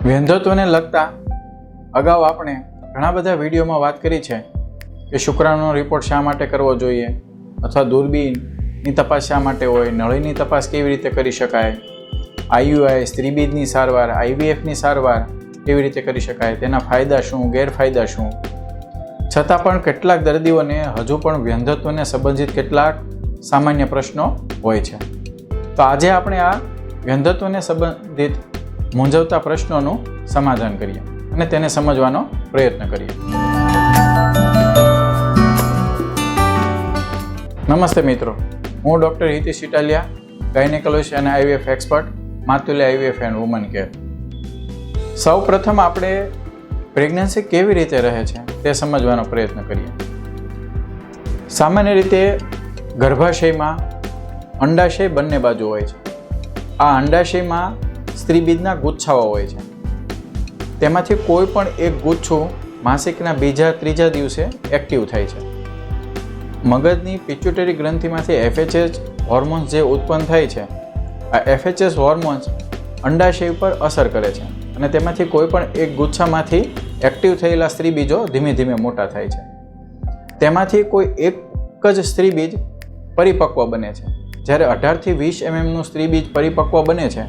વંધ્યત્વને લગતા અગાઉ આપણે ઘણા બધા વિડીયોમાં વાત કરી છે કે શુક્રાણુનો રિપોર્ટ શા માટે કરવો જોઈએ, અથવા દૂરબીનની તપાસ શા માટે હોય, નળીની તપાસ કેવી રીતે કરી શકાય, આઈયુઆઈ સ્ત્રીબીજની સારવાર, આઈવીએફની સારવાર કેવી રીતે કરી શકાય, તેના ફાયદા શું, ગેરફાયદા શું. છતાં પણ કેટલાક દર્દીઓને હજુ પણ વંધ્યત્વને સંબંધિત કેટલાક સામાન્ય પ્રશ્નો હોય છે. તો આજે આપણે આ વંધ્યત્વને સંબંધિત મૂંઝવતા પ્રશ્નોનું સમાધાન કરીએ અને તેને સમજવાનો પ્રયત્ન કરીએ. નમસ્તે મિત્રો, હું ડૉક્ટર હિતેશ ઇટાલિયા, ગાયનેકોલોજીસ્ટ અને IVF expert, Matulya IVF and woman care. સૌ પ્રથમ આપણે પ્રેગ્નન્સી કેવી રીતે રહે છે તે સમજવાનો પ્રયત્ન કરીએ. સામાન્ય રીતે ગર્ભાશયમાં અંડાશય બંને બાજુ હોય છે. આ અંડાશયમાં સ્ત્રીબીજના ગુચ્છાઓ હોય છે. તેમાંથી કોઈ પણ એક ગુચ્છું માસિકના બીજા ત્રીજા દિવસે એક્ટિવ થાય છે. મગજની પિટ્યુટરી ગ્રંથિમાંથી એફએચએચ હોર્મોન્સ જે ઉત્પન્ન થાય છે, આ એફએચએચ હોર્મોન્સ અંડાશય ઉપર અસર કરે છે અને તેમાંથી કોઈ પણ એક ગુચ્છામાંથી એક્ટિવ થયેલા સ્ત્રીબીજો ધીમે ધીમે મોટા થાય છે. તેમાંથી કોઈ એક જ સ્ત્રીબીજ પરિપક્વ બને છે. જ્યારે 18 થી 20 mmનું સ્ત્રીબીજ પરિપક્વ બને છે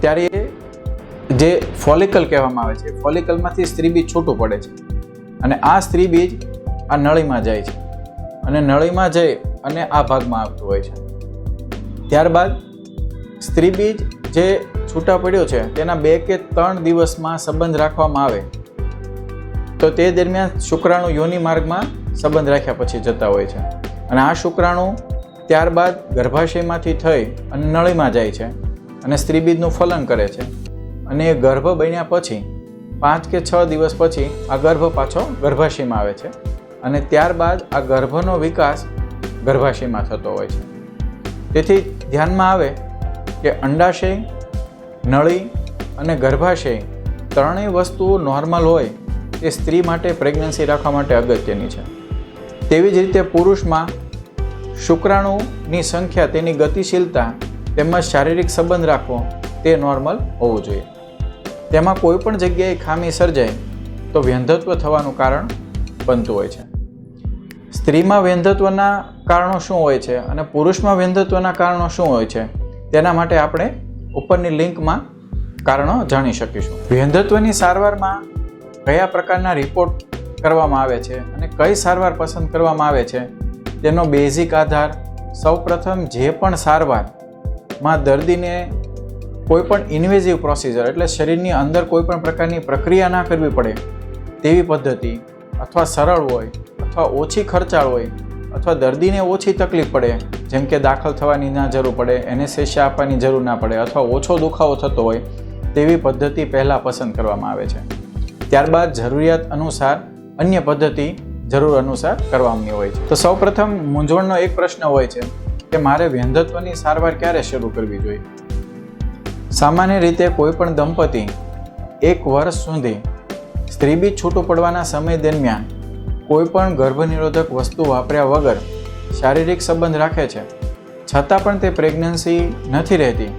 ત્યારે જે ફોલિકલ કહેવામાં આવે છે, ફોલિકલમાંથી સ્ત્રીબીજ છૂટું પડે છે અને આ સ્ત્રીબીજ આ નળીમાં જાય છે અને નળીમાં જઈ અને આ ભાગમાં આવતું હોય છે. ત્યારબાદ સ્ત્રીબીજ જે છૂટા પડ્યો છે તેના 2 કે 3 દિવસમાં સંબંધ રાખવામાં આવે તો તે દરમિયાન શુક્રાણુ યોનિ માર્ગમાં સંબંધ રાખ્યા પછી જતા હોય છે અને આ શુક્રાણુ ત્યારબાદ ગર્ભાશયમાંથી થઈ અને નળીમાં જાય છે અને સ્ત્રીબીજનું ફલન કરે છે અને એ ગર્ભ બન્યા પછી 5 કે 6 દિવસ પછી આ ગર્ભ પાછો ગર્ભાશયમાં આવે છે અને ત્યારબાદ આ ગર્ભનો વિકાસ ગર્ભાશયમાં થતો હોય છે. તેથી ધ્યાનમાં આવે કે અંડાશય, નળી અને ગર્ભાશય ત્રણેય વસ્તુઓ નોર્મલ હોય તે સ્ત્રી માટે પ્રેગ્નન્સી રાખવા માટે અગત્યની છે. તેવી જ રીતે પુરુષમાં શુક્રાણુની સંખ્યા, તેની ગતિશીલતા તેમજ શારીરિક સંબંધ રાખવો તે નોર્મલ હોવું જોઈએ. તેમાં કોઈ પણ જગ્યાએ ખામી સર્જાય તો વંધ્યત્વ થવાનું કારણ બનતું હોય છે. સ્ત્રીમાં વંધ્યત્વના કારણો શું હોય છે અને પુરુષમાં વંધ્યત્વના કારણો શું હોય છે તેના માટે આપણે ઉપરની લિંકમાં કારણો જાણી શકીશું. વંધ્યત્વની સારવારમાં કયા પ્રકારના રિપોર્ટ કરવામાં આવે છે અને કઈ સારવાર પસંદ કરવામાં આવે છે તેનો બેઝિક આધાર સૌપ્રથમ જે પણ સારવારમાં દર્દીને કોઈ પણ ઇન્વેઝિવ પ્રોસિજર એટલે શરીરની અંદર કોઈ પણ પ્રકારની પ્રક્રિયા ના કરવી પડે તેવી પદ્ધતિ, અથવા સરળ હોય અથવા ઓછી ખર્ચાળ હોય અથવા દર્દીને ઓછી તકલીફ પડે, જેમ કે દાખલ થવાની ના જરૂર પડે, એનેસ્થેસિયા આપવાની જરૂર ના પડે અથવા ઓછો દુખાવો થતો હોય તેવી પદ્ધતિ પહેલાં પસંદ કરવામાં આવે છે. ત્યારબાદ જરૂરિયાત અનુસાર અન્ય પદ્ધતિ જરૂર અનુસાર કરવાની હોય છે. તો સૌપ્રથમ મૂંઝવણનો એક પ્રશ્ન હોય છે કે મારે વંધ્યત્વની સારવાર ક્યારે શરૂ કરવી જોઈએ. સામાન્ય રીતે કોઈ પણ દંપતી 1 વર્ષ સુધી સ્ત્રીબીજ છૂટું પડવાના સમય દરમિયાન કોઈ પણ ગર્ભનિરોધક વસ્તુ વાપર્યા વગર શારીરિક સંબંધ રાખે છે, છતાં પણ તે પ્રેગ્નન્સી નથી રહેતી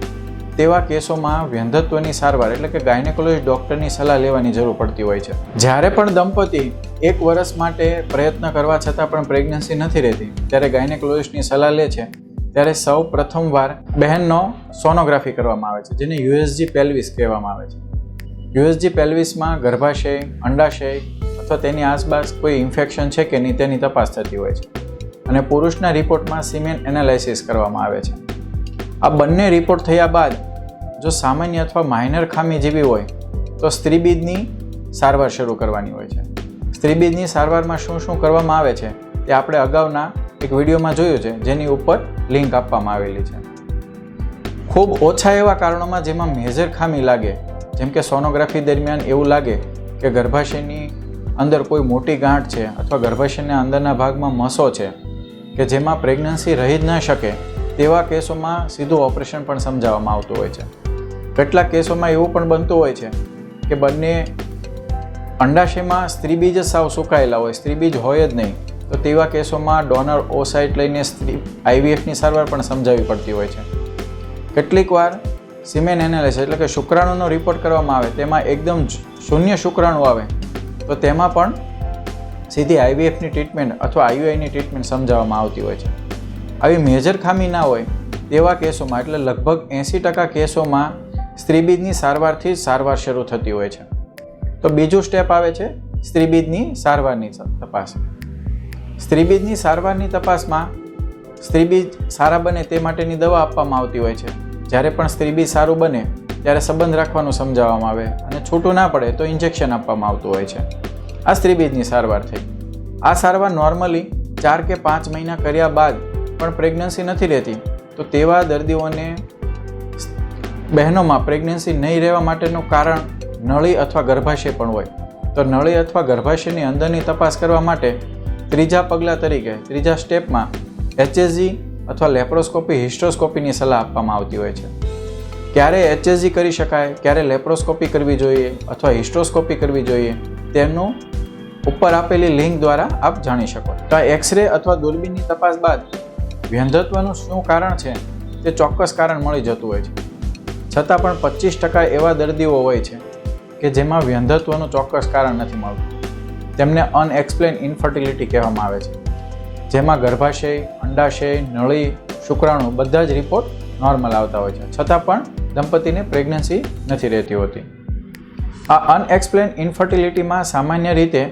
તેવા કેસોમાં વંધ્યત્વની સારવાર એટલે કે ગાયનેકોલોજીસ્ટ ડૉક્ટરની સલાહ લેવાની જરૂર પડતી હોય છે. જ્યારે પણ દંપતી 1 વર્ષ માટે પ્રયત્ન કરવા છતાં પણ પ્રેગ્નન્સી નથી રહેતી ત્યારે ગાયનેકોલોજીસ્ટની સલાહ લે છે ત્યારે સૌ પ્રથમવાર બહેનનો સોનોગ્રાફી કરવામાં આવે છે, જેને યુએસજી પેલ્વિસ કહેવામાં આવે છે. યુએસજી પેલ્વિસમાં ગર્ભાશય, અંડાશય અથવા તેની આસપાસ કોઈ ઇન્ફેક્શન છે કે નહીં તેની તપાસ થતી હોય છે અને પુરુષના રિપોર્ટમાં સિમેન એનાલિસિસ કરવામાં આવે છે. આ બંને રિપોર્ટ થયા બાદ જો સામાન્ય અથવા માઇનર ખામી જેવી હોય તો સ્ત્રીબીજની સારવાર શરૂ કરવાની હોય છે. સ્ત્રીબીજની સારવારમાં શું શું કરવામાં આવે છે તે આપણે અગાઉના એક વિડીયોમાં જોયું છે, જેની ઉપર લિંક આપવામાં આવેલી છે. ખૂબ ઓછા એવા કારણોમાં જેમાં મેજર ખામી લાગે, જેમ કે સોનોગ્રાફી દરમિયાન એવું લાગે કે ગર્ભાશયની અંદર કોઈ મોટી ગાંઠ છે અથવા ગર્ભાશયના અંદરના ભાગમાં મસો છે કે જેમાં પ્રેગ્નન્સી રહી જ ન શકે તેવા કેસોમાં સીધું ઓપરેશન પણ સમજાવવામાં આવતું હોય છે. કેટલાક કેસોમાં એવું પણ બનતું હોય છે કે બંને અંડાશયમાં સ્ત્રીબીજ સાવ સુકાયેલા હોય, સ્ત્રીબીજ હોય જ નહીં, તો તેવા કેસોમાં ડોનર ઓસાઇટ લઈને આઈવીએફની સારવાર પણ સમજાવવી પડતી હોય છે. કેટલીક વાર સિમેન એનાલિસિસ એટલે કે શુક્રાણુનો રિપોર્ટ કરવામાં આવે તેમાં એકદમ શૂન્ય શુક્રાણુ આવે તો તેમાં પણ સીધી આઈવીએફની ટ્રીટમેન્ટ અથવા આઈયુઆઈની ટ્રીટમેન્ટ સમજાવવામાં આવતી હોય છે. આવી મેજર ખામી ના હોય તેવા કેસોમાં એટલે લગભગ 80% કેસોમાં સ્ત્રીબીજની સારવારથી જ સારવાર શરૂ થતી હોય છે. તો બીજું સ્ટેપ આવે છે સ્ત્રીબીજની સારવારની તપાસ. સ્ત્રીબીજની સારવારની તપાસમાં સ્ત્રીબીજ સારા બને તે માટેની દવા આપવામાં આવતી હોય છે. જ્યારે પણ સ્ત્રીબીજ સારું બને ત્યારે સંબંધ રાખવાનું સમજાવવામાં આવે અને છૂટું ના પડે તો ઇન્જેક્શન આપવામાં આવતું હોય છે. આ સ્ત્રીબીજની સારવાર થઈ. આ સારવાર નોર્મલી 4 કે 5 મહિના કર્યા બાદ પણ પ્રેગ્નન્સી નથી રહેતી તો તેવા દર્દીઓને બહેનોમાં પ્રેગ્નન્સી નહીં રહેવા માટેનું કારણ નળી અથવા ગર્ભાશય પણ હોય. તો નળી અથવા ગર્ભાશયની અંદરની તપાસ કરવા માટે ત્રીજા પગલાં તરીકે ત્રીજા સ્ટેપમાં HSG અથવા લેપ્રોસ્કોપી હિસ્ટ્રોસ્કોપીની સલાહ આપવામાં આવતી હોય છે. ક્યારે HSG કરી શકાય, ક્યારે લેપ્રોસ્કોપી કરવી જોઈએ અથવા હિસ્ટ્રોસ્કોપી કરવી જોઈએ તેનું ઉપર આપેલી લિંક દ્વારા આપ જાણી શકો. તો આ એક્સરે અથવા દૂરબીનની તપાસ બાદ વ્યંધત્વનું શું કારણ છે તે ચોક્કસ કારણ મળી જતું હોય છે. છતાં પણ 25% એવા દર્દીઓ હોય છે કે જેમાં વ્યંધત્વનું ચોક્કસ કારણ નથી મળતું. તેમને અનએક્સપ્લેન ઇન્ફર્ટિલિટી કહેવામાં આવે છે, જેમાં ગર્ભાશય, અંડાશય, નળી, શુક્રાણુ બધા જ રિપોર્ટ નોર્મલ આવતા હોય છે, છતાં પણ દંપતીને પ્રેગ્નન્સી નથી રહેતી હોતી. આ અનએક્સપ્લેન ઇન્ફર્ટિલિટીમાં સામાન્ય રીતે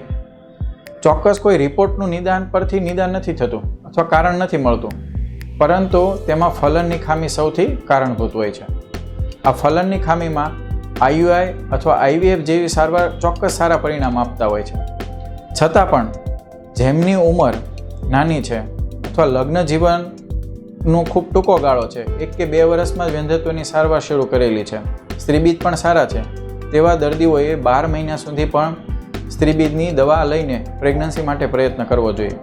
ચોક્કસ કોઈ રિપોર્ટનું નિદાન પરથી નિદાન નથી થતું અથવા કારણ નથી મળતું, પરંતુ તેમાં ફલનની ખામી સૌથી કારણભૂત હોય છે. આ ફલનની ખામીમાં આઈયુઆઈ અથવા આઈવીએફ જેવી સારવાર ચોક્કસ સારા પરિણામ આપતા હોય છે. છતાં પણ જેમની ઉંમર નાની છે અથવા લગ્ન જીવનનો ખૂબ ટૂંકો ગાળો છે, 1 કે 2 વર્ષમાં જ વ્યંધત્વની સારવાર શરૂ કરેલી છે, સ્ત્રીબીજ પણ સારા છે, તેવા દર્દીઓએ 12 મહિના સુધી પણ સ્ત્રીબીજની દવા લઈને પ્રેગ્નન્સી માટે પ્રયત્ન કરવો જોઈએ.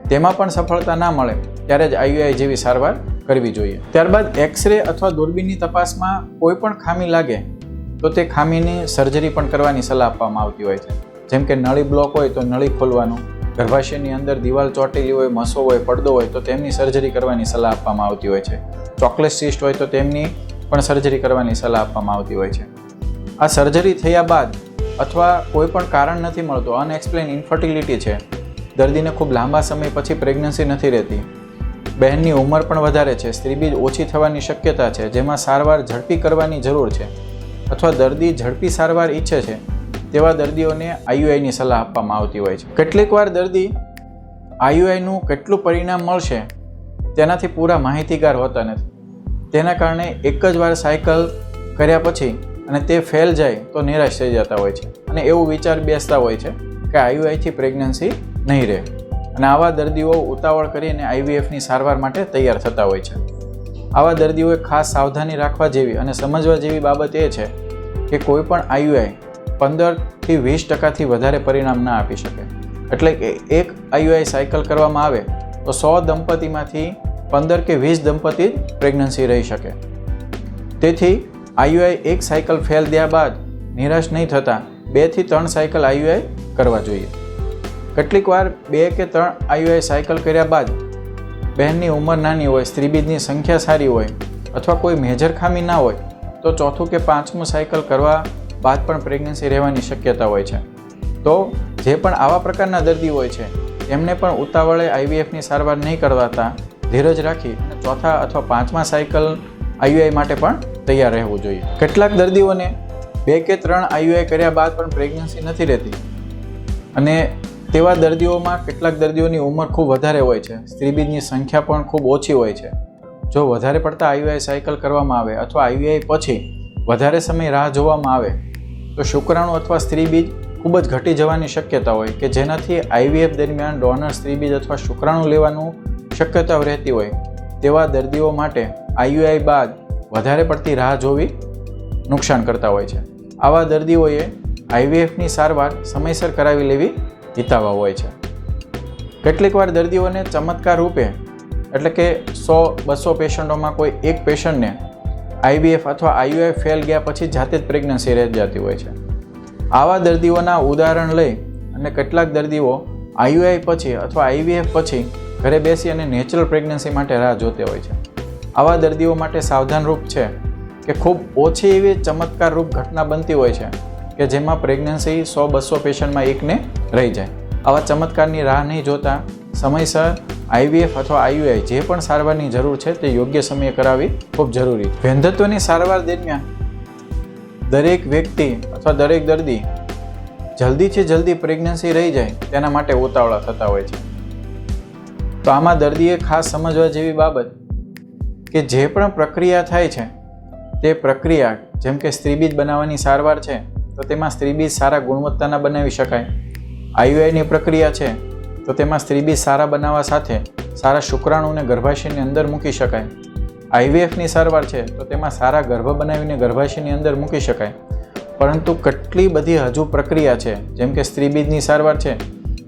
તેમાં પણ સફળતા ના મળે ત્યારે જ આઈયુઆઈ જેવી સારવાર કરવી જોઈએ. ત્યારબાદ એક્સરે અથવા દૂરબીનની તપાસમાં કોઈ પણ ખામી લાગે તો તે ખામીની સર્જરી પણ કરવાની સલાહ આપવામાં આવતી હોય છે. જેમ કે નળી બ્લોક હોય તો નળી ખોલવાનું, ગર્ભાશયની અંદર દિવાલ ચોટેલી હોય, મસો હોય, પડદો હોય તો તેમની સર્જરી કરવાની સલાહ આપવામાં આવતી હોય છે. ચોકલેટ સિસ્ટ હોય તો તેમની પણ સર્જરી કરવાની સલાહ આપવામાં આવતી હોય છે. આ સર્જરી થયા બાદ અથવા કોઈ પણ કારણ નથી મળતું, અનએક્સપ્લેન ઇન્ફર્ટિલિટી છે, દર્દીને ખૂબ લાંબા સમય પછી પ્રેગ્નન્સી નથી રહેતી, બહેનની ઉંમર પણ વધારે છે, સ્ત્રીબીજ ઓછી થવાની શક્યતા છે, જેમાં સારવાર ઝડપી કરવાની જરૂર છે અથવા દર્દી ઝડપી સારવાર ઈચ્છે છે, તેવા દર્દીઓને આઈયુઆઈની સલાહ આપવામાં આવતી હોય છે. કેટલીક વાર દર્દી આઈયુઆઈનું કેટલું પરિણામ મળશે તેનાથી પૂરા માહિતીગાર હોતા નથી. તેના કારણે એક જ વાર સાયકલ કર્યા પછી અને તે ફેલ જાય તો નિરાશ થઈ જતા હોય છે અને એવું વિચાર બેસતા હોય છે કે આઈયુઆઈથી પ્રેગ્નન્સી નહીં રહે, અને આવા દર્દીઓ ઉતાવળ કરીને આઈવીએફની સારવાર માટે તૈયાર થતા હોય છે. આવા દર્દીઓએ ખાસ સાવધાની રાખવા જેવી અને સમજવા જેવી બાબત એ છે કે કોઈ પણ આઈયુઆઈ 15 થી 20% વધારે પરિણામ ના આપી શકે. એટલે કે એક આઈયુઆઈ સાયકલ કરવામાં આવે તો 100 દંપતીમાંથી 15 કે 20 દંપતી પ્રેગ્નન્સી રહી શકે. તેથી આઈયુઆઈ એક સાયકલ ફેલ થયા બાદ નિરાશ નહીં થતા 2 થી 3 સાયકલ આઈયુઆઈ કરવા જોઈએ. કેટલીક વાર 2 કે 3 આઈયુઆઈ સાયકલ કર્યા બાદ બહેનની ઉંમર નાની હોય, સ્ત્રીબીજની સંખ્યા સારી હોય અથવા કોઈ મેજર ખામી ના હોય તો 4થું કે 5મું સાયકલ કરવા બાદ પણ પ્રેગ્નન્સી રહેવાની શક્યતા હોય છે. તો જે પણ આવા પ્રકારના દર્દી હોય છે એમને પણ ઉતાવળે આઈવીએફની સારવાર નહીં કરવાતા ધીરજ રાખી અને 4થા અથવા 5મા સાયકલ આઈયુઆઈ માટે પણ તૈયાર રહેવું જોઈએ. કેટલાક દર્દીઓને 2 કે 3 આઈયુઆઈ કર્યા બાદ પણ પ્રેગ્નન્સી નથી રહેતી, અને તેવા દર્દીઓમાં કેટલાક દર્દીઓની ઉંમર ખૂબ વધારે હોય છે, સ્ત્રીબીજની સંખ્યા પણ ખૂબ ઓછી હોય છે. જો વધારે પડતા આઈયુઆઈ સાયકલ કરવામાં આવે અથવા આઈયુઆઈ પછી વધારે સમય રાહ જોવામાં આવે તો શુક્રાણુ અથવા સ્ત્રીબીજ ખૂબ જ ઘટી જવાની શક્યતા હોય કે જેનાથી આઈવીએફ દરમિયાન ડોનર સ્ત્રીબીજ અથવા શુક્રાણુ લેવાનું શક્યતા રહેતી હોય. તેવા દર્દીઓ માટે આઈયુઆઈ બાદ વધારે પડતી રાહ જોવી નુકસાન કરતા હોય છે. આવા દર્દીઓએ આઈવીએફની સારવાર સમયસર કરાવી લેવી હિતાવહ હોય છે. કેટલીક વાર દર્દીઓને ચમત્કાર રૂપે એટલે કે 100-200 પેશન્ટોમાં કોઈ એક પેશન્ટને આઈવીએફ અથવા આઈયુઆઈ ફેલ ગયા પછી જાતે જ પ્રેગ્નન્સી રહી જતી હોય છે. આવા દર્દીઓના ઉદાહરણ લઈ અને કેટલાક દર્દીઓ આઈયુઆઈ પછી અથવા આઈવીએફ પછી ઘરે બેસી અને નેચરલ પ્રેગ્નન્સી માટે રાહ જોતા હોય છે. આવા દર્દીઓ માટે સાવધાનરૂપ છે કે ખૂબ ઓછી એવી ચમત્કારરૂપ ઘટના બનતી હોય છે કે જેમાં પ્રેગ્નન્સી 100-200 પેશન્ટમાં એકને રહી જાય. આવા ચમત્કારની રાહ નહીં જોતા સમયસર IVF અથવા IUI જે પણ સારવારની જરૂર છે તે યોગ્ય સમયે કરાવવી ખૂબ જરૂરી. વંધ્યત્વની સારવાર દરમિયાન દરેક વ્યક્તિ અથવા દરેક દર્દી જલ્દીથી જલ્દી પ્રેગ્નન્સી રહી જાય તેના માટે ઉતાવળા થતા હોય છે. તો આમાં દર્દીએ ખાસ સમજવા જેવી બાબત કે જે પણ પ્રક્રિયા થાય છે તે પ્રક્રિયા જેમ કે સ્ત્રીબીજ બનાવવાની સારવાર છે તો તેમાં સ્ત્રીબીજ સારા ગુણવત્તાના બનાવી શકાય. IUIની પ્રક્રિયા છે તો તેમાં સ્ત્રીબીજ સારા બનાવવા સાથે સારા શુક્રાણુને ગર્ભાશયની અંદર મૂકી શકાય. IVFની સારવાર છે તો તેમાં સારા ગર્ભ બનાવીને ગર્ભાશયની અંદર મૂકી શકાય. પરંતુ કેટલી બધી હજુ પ્રક્રિયા છે જેમ કે સ્ત્રીબીજની સારવાર છે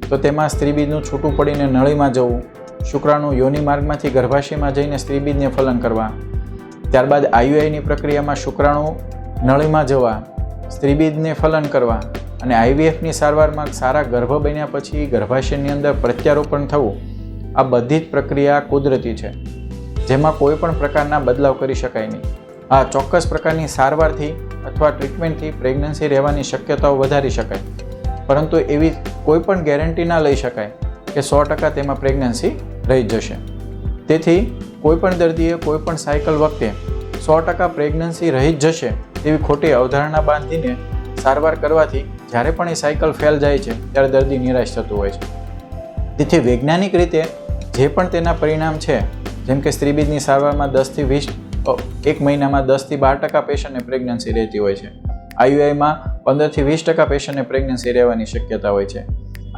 તો તેમાં સ્ત્રીબીજનું છૂટું પડીને નળીમાં જવું, શુક્રાણુ યોનિ માર્ગમાંથી ગર્ભાશયમાં જઈને સ્ત્રીબીજને ફલન કરવા, ત્યારબાદ IUIની પ્રક્રિયામાં શુક્રાણુ નળીમાં જવા, સ્ત્રીબીજને ફલન કરવા અને IVFની સારવારમાં સારા ગર્ભ બન્યા પછી ગર્ભાશયની અંદર પ્રત્યારોપણ થવું. આ બધી જ પ્રક્રિયા કુદરતી છે જેમાં કોઈ પણ પ્રકારના બદલાવ કરી શકાય નહીં. આ ચોક્કસ પ્રકારની સારવારથી અથવા ટ્રીટમેન્ટથી પ્રેગ્નન્સી રહેવાની શક્યતાઓ વધારી શકાય, પરંતુ એવી કોઈ પણ ગેરંટી ના લઈ શકાય કે 100% તેમાં પ્રેગ્નન્સી રહી જશે. તેથી કોઈ પણ દર્દીએ કોઈ પણ સાયકલ વખતે 100% પ્રેગ્નન્સી રહી જ જશે તેવી ખોટી અવધારણા બાંધીને સારવાર કરવાથી જ્યારે પણ એ સાયકલ ફેલ જાય છે ત્યારે દર્દી નિરાશ થતું હોય છે. તેથી વૈજ્ઞાનિક રીતે જે પણ તેના પરિણામ છે જેમ કે સ્ત્રીબીજની સારવારમાં 10-20 એક મહિનામાં 10-12% પેશન્ટને પ્રેગ્નન્સી રહેતી હોય છે. IUIમાં 15-20% પેશન્ટને પ્રેગ્નન્સી રહેવાની શક્યતા હોય છે.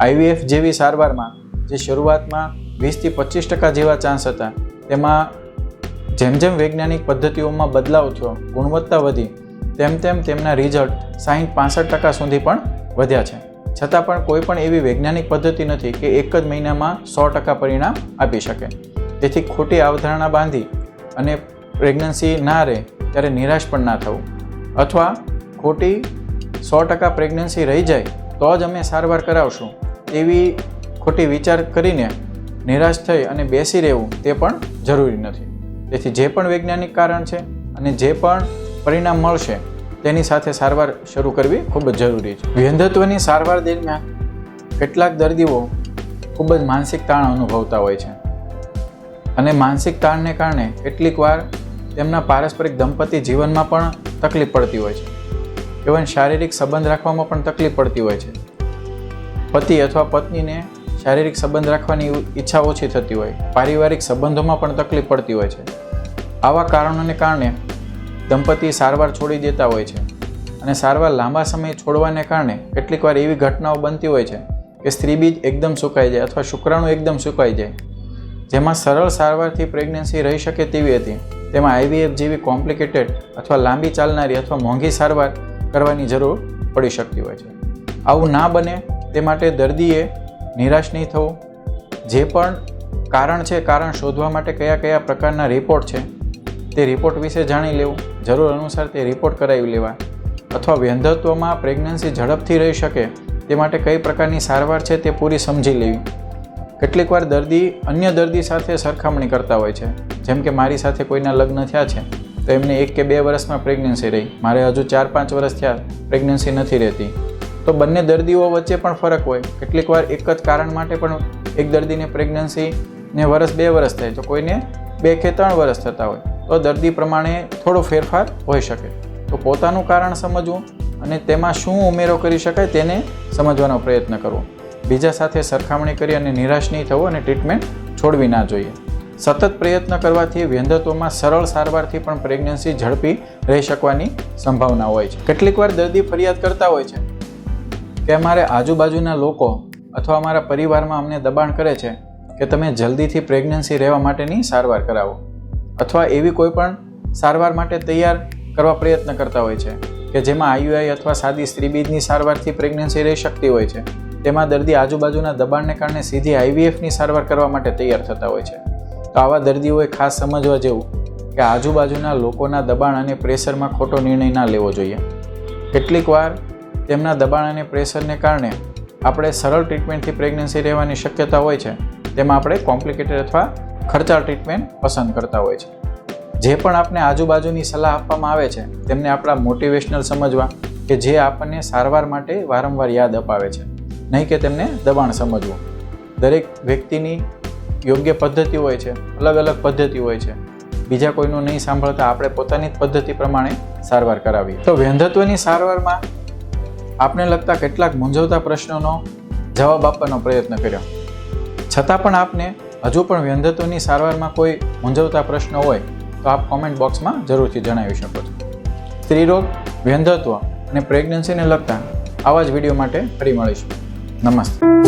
IVF જેવી સારવારમાં જે શરૂઆતમાં 20-25% જેવા ચાન્સ હતા તેમાં જેમ જેમ વૈજ્ઞાનિક પદ્ધતિઓમાં બદલાવ થયો, ગુણવત્તા વધી, તેમ તેમ તેમના રિઝલ્ટ 60-65% સુધી પણ વધ્યા છે. છતાં પણ કોઈ પણ એવી વૈજ્ઞાનિક પદ્ધતિ નથી કે એક જ મહિનામાં 100% પરિણામ આપી શકે. તેથી ખોટી અવધારણા બાંધી અને પ્રેગ્નન્સી ના રહે ત્યારે નિરાશ પણ ના થવું, અથવા ખોટી 100% પ્રેગ્નન્સી રહી જાય તો જ અમે સારવાર કરાવશું એવી ખોટી વિચાર કરીને નિરાશ થઈ અને બેસી રહેવું તે પણ જરૂરી નથી. તેથી જે પણ વૈજ્ઞાનિક કારણ છે અને જે પણ પરિણામ મળશે તેની સાથે સારવાર શરૂ કરવી ખૂબ જ જરૂરી છે. વંધ્યત્વની સારવાર દરમિયાન કેટલાક દર્દીઓ ખૂબ જ માનસિક તાણ અનુભવતા હોય છે અને માનસિક તાણને કારણે કેટલીક વાર તેમના પારસ્પરિક દંપતી જીવનમાં પણ તકલીફ પડતી હોય છે. ઇવન શારીરિક સંબંધ રાખવામાં પણ તકલીફ પડતી હોય છે. પતિ અથવા પત્નીને શારીરિક સંબંધ રાખવાની ઈચ્છા ઓછી થતી હોય, પારિવારિક સંબંધોમાં પણ તકલીફ પડતી હોય છે. આવા કારણોને કારણે દંપતી સારવાર છોડી દેતા હોય છે અને સારવાર લાંબા સમય છોડવાને કારણે કેટલીક વાર એવી ઘટનાઓ બનતી હોય છે કે સ્ત્રીબીજ એકદમ સુકાઈ જાય અથવા શુક્રાણુ એકદમ સુકાઈ જાય. જેમાં સરળ સારવારથી પ્રેગ્નન્સી રહી શકે તેવી હતી તેમાં IVF જેવી કોમ્પ્લિકેટેડ અથવા લાંબી ચાલનારી અથવા મોંઘી સારવાર કરવાની જરૂર પડી શકતી હોય છે. આવું ના બને તે માટે દર્દીએ નિરાશ નહીં થવું. જે પણ કારણ છે, કારણ શોધવા માટે કયા કયા પ્રકારના રિપોર્ટ છે તે રિપોર્ટ વિશે જાણી લેવું, જરૂર અનુસાર તે રિપોર્ટ કરાવી લેવા, અથવા વંધ્યત્વમાં પ્રેગ્નન્સી ઝડપથી રહી શકે તે માટે કઈ પ્રકારની સારવાર છે તે પૂરી સમજી લેવી. કેટલીક વાર દર્દી અન્ય દર્દી સાથે સરખામણી કરતા હોય છે. જેમ કે મારી સાથે કોઈના લગ્ન થયા છે તો એમને 1 કે 2 વર્ષમાં પ્રેગ્નન્સી રહી, મારે હજુ 4-5 વર્ષ થયા પ્રેગ્નન્સી નથી રહેતી. તો બંને દર્દીઓ વચ્ચે પણ ફરક હોય. કેટલીક વાર એક જ કારણ માટે પણ એક દર્દીને પ્રેગ્નન્સીને 1-2 વર્ષ થાય તો કોઈને 2 કે 3 વર્ષ થતા હોય. તો દર્દી પ્રમાણે થોડો ફેરફાર હોઈ શકે. તો પોતાનું કારણ સમજવું અને તેમાં શું ઉમેરો કરી શકાય તેને સમજવાનો પ્રયત્ન કરવો. બીજા સાથે સરખામણી કરી અને નિરાશ નહીં થવું અને ટ્રીટમેન્ટ છોડવી ના જોઈએ. સતત પ્રયત્ન કરવાથી વંધ્યત્વમાં સરળ સારવારથી પણ પ્રેગ્નન્સી ઝડપી રહી શકવાની સંભાવના હોય છે. કેટલીક વાર દર્દી ફરિયાદ કરતા હોય છે કે અમારે આજુબાજુના લોકો અથવા અમારા પરિવારમાં અમને દબાણ કરે છે કે તમે જલ્દીથી પ્રેગ્નન્સી રહેવા માટેની સારવાર કરાવો, અથવા એવી કોઈ પણ સારવાર માટે તૈયાર કરવા પ્રયત્ન કરતા હોય છે કે જેમાં IUI અથવા સાદી સ્ત્રીબીજની સારવારથી પ્રેગ્નન્સી રહી શકતી હોય છે. તેમાં દર્દી આજુબાજુના દબાણને કારણે સીધી IVFની સારવાર કરવા માટે તૈયાર થતા હોય છે. તો આવા દર્દીઓએ ખાસ સમજવા જેવું કે આજુબાજુના લોકોના દબાણ અને પ્રેશરમાં ખોટો નિર્ણય ના લેવો જોઈએ. કેટલીક વાર તેમના દબાણ અને પ્રેશરને કારણે આપણે સરળ ટ્રીટમેન્ટથી પ્રેગ્નન્સી રહેવાની શક્યતા હોય છે, તેમાં આપણે કોમ્પ્લિકેટેડ અથવા ખર્ચાળ ટ્રીટમેન્ટ પસંદ કરતા હોય છે. જે પણ આપણે આજુબાજુની સલાહ આપવામાં આવે છે તેમને આપણા મોટિવેશનલ સમજવા કે જે આપણને સારવાર માટે વારંવાર યાદ અપાવે છે, નહીં કે તેમને દબાણ સમજવું. દરેક વ્યક્તિની યોગ્ય પદ્ધતિ હોય છે, અલગ અલગ પદ્ધતિ હોય છે. બીજા કોઈનું નહીં સાંભળતા આપણે પોતાની જ પદ્ધતિ પ્રમાણે સારવાર કરાવી. તો વ્યંધત્વની સારવારમાં આપને લગતા કેટલાક મૂંઝવતા પ્રશ્નોનો જવાબ આપવાનો પ્રયત્ન કર્યો. છતાં પણ આપને હજુ પણ વ્યંધત્વની સારવારમાં કોઈ મૂંઝવતા પ્રશ્નો હોય તો આપ કોમેન્ટ બોક્સમાં જરૂરથી જણાવી શકો છો. સ્ત્રીરોગ, વ્યંધત્વ અને પ્રેગ્નન્સીને લગતા આવા જ વિડીયો માટે ફરી મળીશું. નમસ્તે.